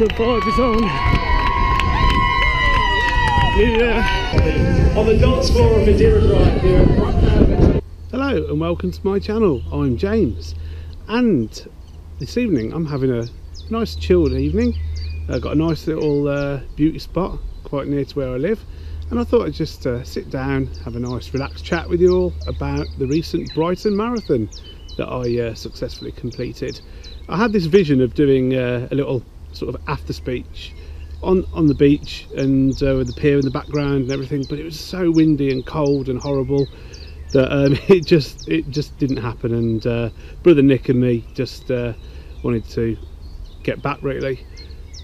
sub 5 is on. Yeah. On the dance floor of Madeira Drive here. Hello and welcome to my channel. I'm James, and this evening I'm having a nice chilled evening. I've got a nice little beauty spot quite near to where I live, and I thought I'd just sit down, have a nice relaxed chat with you all about the recent Brighton Marathon that I successfully completed. I had this vision of doing a little sort of after speech on the beach and with the pier in the background and everything, but it was so windy and cold and horrible that it just didn't happen, and brother Nick and me just wanted to get back really.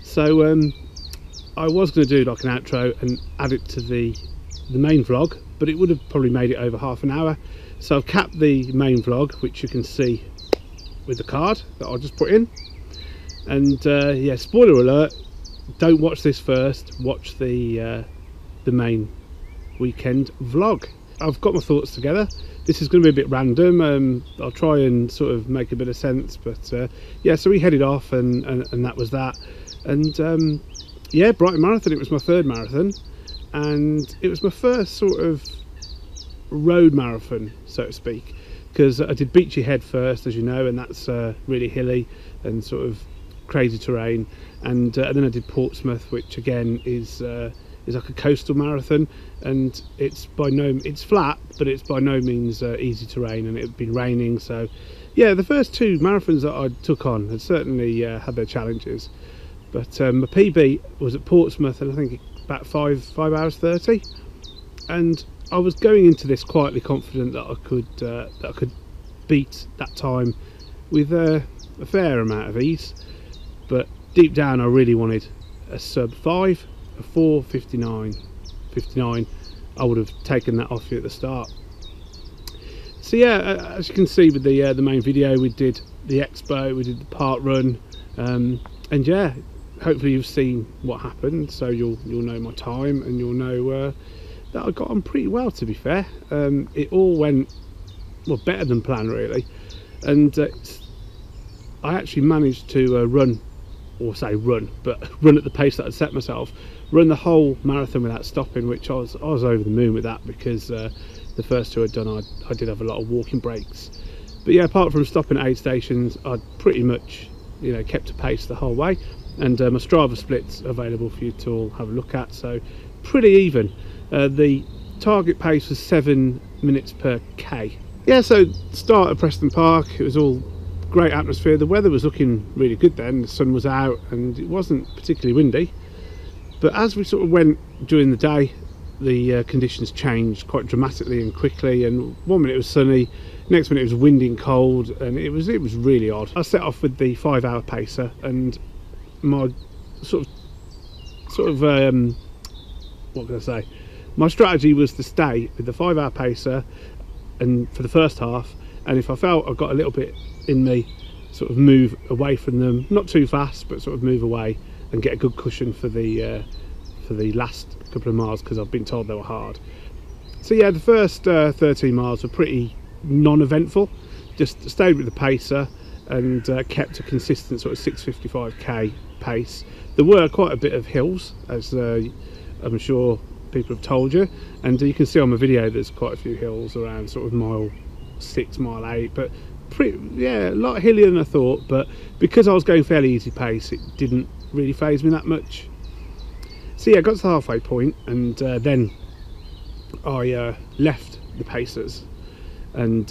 So I was going to do like an outro and add it to the main vlog, but it would have probably made it over half an hour. So I've capped the main vlog, which you can see with the card that I'll just put in. And yeah, spoiler alert, don't watch this first, watch the main weekend vlog. I've got my thoughts together. This is going to be a bit random. I'll try and sort of make a bit of sense, but yeah, so we headed off and that was that. And yeah, Brighton Marathon, it was my third marathon, and it was my first sort of road marathon, so to speak, because I did Beachy Head first, as you know, and that's really hilly and sort of crazy terrain, and then I did Portsmouth, which again is like a coastal marathon, and it's flat, but it's by no means easy terrain, and it had been raining. So yeah, the first two marathons that I took on had certainly had their challenges, but my PB was at Portsmouth, and I think about 5 hours 30, and I was going into this quietly confident that I could beat that time with a fair amount of ease. But deep down I really wanted a sub 5, a 4:59. I would have taken that off you at the start. So yeah, as you can see with the main video, we did the expo, we did the park run, and yeah, hopefully you've seen what happened, so you'll know my time, and you'll know that I got on pretty well, to be fair. It all went, well, better than planned really, and I actually managed to run at the pace that I'd set myself, run the whole marathon without stopping, which I was over the moon with that, because the first two I'd done, I did have a lot of walking breaks. But yeah, apart from stopping at aid stations, I'd pretty much, you know, kept a pace the whole way, and my Strava splits available for you to all have a look at, so pretty even. The target pace was 7 minutes per k. Yeah, so start at Preston Park, it was all great atmosphere. The weather was looking really good then, the sun was out and it wasn't particularly windy, but as we sort of went during the day, the conditions changed quite dramatically and quickly, and 1 minute it was sunny, next minute it was windy and cold, and it was really odd. I set off with the 5 hour pacer, and my sort of what can I say, my strategy was to stay with the 5 hour pacer and for the first half, and if I felt I got a little bit in me, sort of move away from them, not too fast, but sort of move away and get a good cushion for the last couple of miles, because I've been told they were hard. So yeah, the first 13 miles were pretty non-eventful. Just stayed with the pacer and kept a consistent sort of 6:55k pace. There were quite a bit of hills, as I'm sure people have told you, and you can see on my video there's quite a few hills around sort of mile 6, mile 8, but yeah, a lot hillier than I thought. But because I was going fairly easy pace, it didn't really faze me that much. So yeah, I got to the halfway point, and then I left the pacers and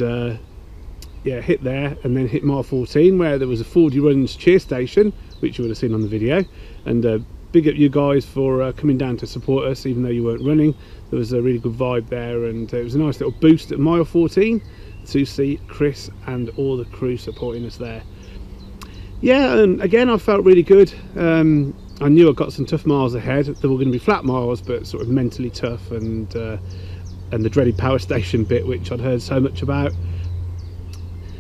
yeah, hit there, and then hit mile 14 where there was a 40 runs cheer station, which you would have seen on the video, and big up you guys for coming down to support us even though you weren't running. There was a really good vibe there, and it was a nice little boost at mile 14 to see Chris and all the crew supporting us there. Yeah, and again I felt really good. I knew I got some tough miles ahead. There were going to be flat miles, but sort of mentally tough, and the dreaded power station bit, which I'd heard so much about.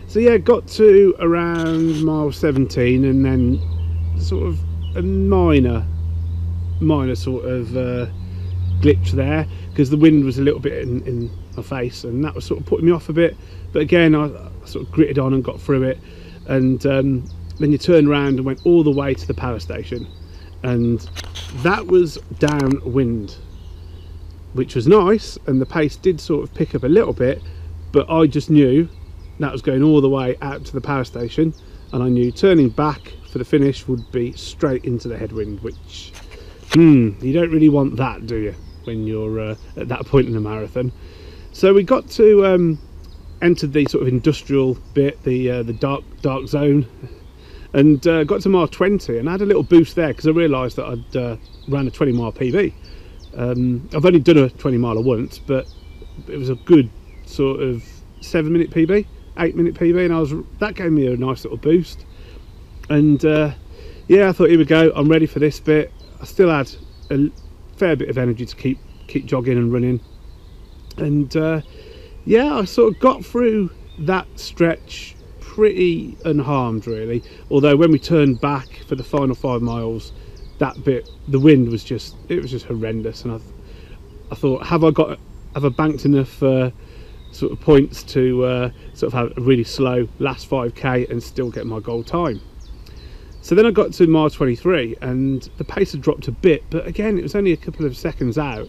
So yeah, got to around mile 17, and then sort of a minor sort of glitch there, because the wind was a little bit in my face, and that was sort of putting me off a bit. But again, I sort of gritted on and got through it, and then you turned around and went all the way to the power station, and that was downwind, which was nice, and the pace did sort of pick up a little bit, but I just knew that was going all the way out to the power station, and I knew turning back for the finish would be straight into the headwind, which you don't really want that, do you, when you're at that point in the marathon. So we got to enter the sort of industrial bit, the dark zone, and got to mile 20, and I had a little boost there because I realised that I'd ran a 20-mile PB. I've only done a 20-miler once, but it was a good sort of 7-minute PB, 8-minute PB, and that gave me a nice little boost. And yeah, I thought, here we go, I'm ready for this bit. I still had a fair bit of energy to keep jogging and running, and yeah, I sort of got through that stretch pretty unharmed, really. Although when we turned back for the final 5 miles, that bit, the wind was just horrendous, and I thought, have I banked enough sort of points to sort of have a really slow last 5k and still get my goal time? So then I got to mile 23, and the pace had dropped a bit, but again, it was only a couple of seconds out,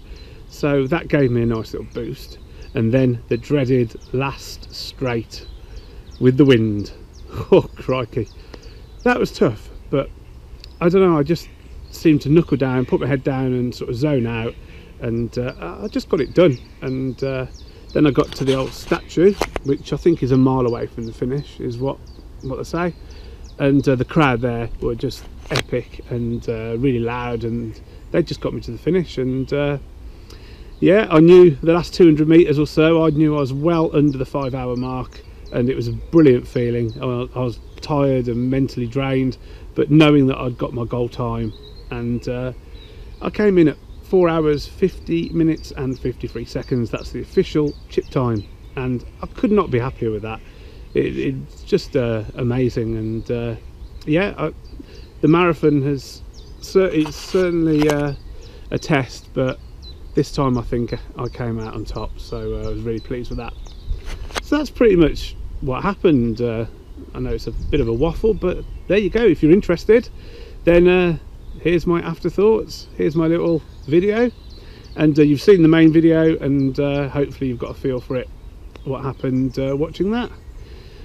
so that gave me a nice little boost. And then the dreaded last straight with the wind. Oh crikey, that was tough, but I don't know, I just seemed to knuckle down, put my head down and sort of zone out, and I just got it done. And then I got to the old statue, which I think is a mile away from the finish, is what they say, and the crowd there were just epic and really loud, and they just got me to the finish. And yeah, I knew the last 200 meters or so, I knew I was well under the 5-hour mark, and it was a brilliant feeling. I was tired and mentally drained, but knowing that I'd got my goal time, and I came in at 4 hours 50 minutes and 53 seconds. That's the official chip time, and I could not be happier with that. It's just amazing. And yeah, the marathon it's certainly a test, but this time I think I came out on top, so I was really pleased with that. So that's pretty much what happened. I know it's a bit of a waffle, but there you go. If you're interested, then here's my afterthoughts, here's my little video, and you've seen the main video, and hopefully you've got a feel for it, what happened watching that.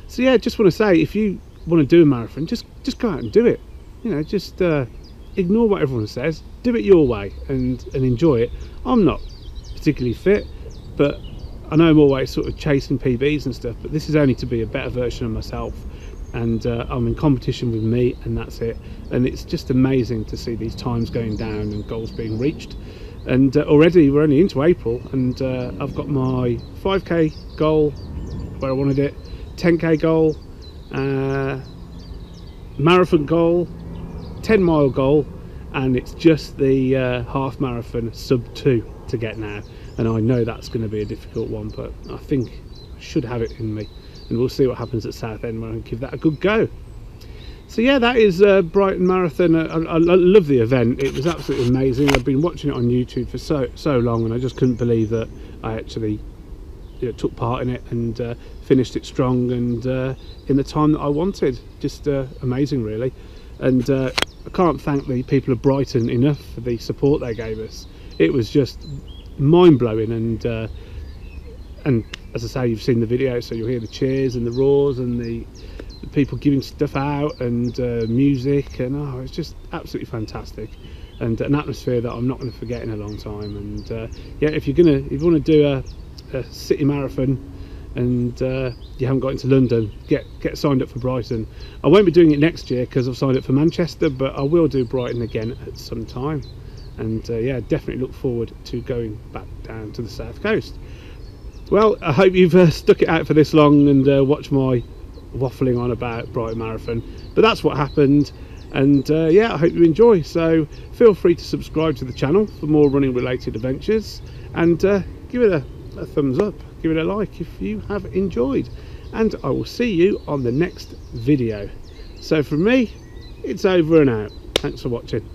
So yeah, just want to say, if you want to do a marathon, just go out and do it. You know, just ignore what everyone says, do it your way, and enjoy it. I'm not particularly fit, but I know I'm always sort of chasing PBs and stuff, but this is only to be a better version of myself, and I'm in competition with me, and that's it. And it's just amazing to see these times going down and goals being reached. And already we're only into April, and I've got my 5k goal where I wanted it, 10k goal, marathon goal, 10-mile goal, and it's just the half marathon sub 2 to get now. And I know that's going to be a difficult one, but I think I should have it in me, and we'll see what happens at Southend when I give that a good go. So yeah, that is Brighton Marathon. I love the event. It was absolutely amazing. I've been watching it on YouTube for so long, and I just couldn't believe that I actually took part in it and finished it strong and in the time that I wanted. Just amazing, really. And I can't thank the people of Brighton enough for the support they gave us. It was just mind-blowing, and as I say, you've seen the video, so you'll hear the cheers and the roars and the people giving stuff out, and music, and it's just absolutely fantastic, and an atmosphere that I'm not going to forget in a long time. And yeah, if you want to do a city marathon and you haven't got into London, get signed up for Brighton. I won't be doing it next year because I've signed up for Manchester, but I will do Brighton again at some time. And yeah, definitely look forward to going back down to the south coast. Well, I hope you've stuck it out for this long and watched my waffling on about Brighton Marathon, but that's what happened. And yeah, I hope you enjoy. So feel free to subscribe to the channel for more running related adventures, and give it a thumbs up, give it a like if you have enjoyed, and I will see you on the next video. So from me, it's over and out. Thanks for watching.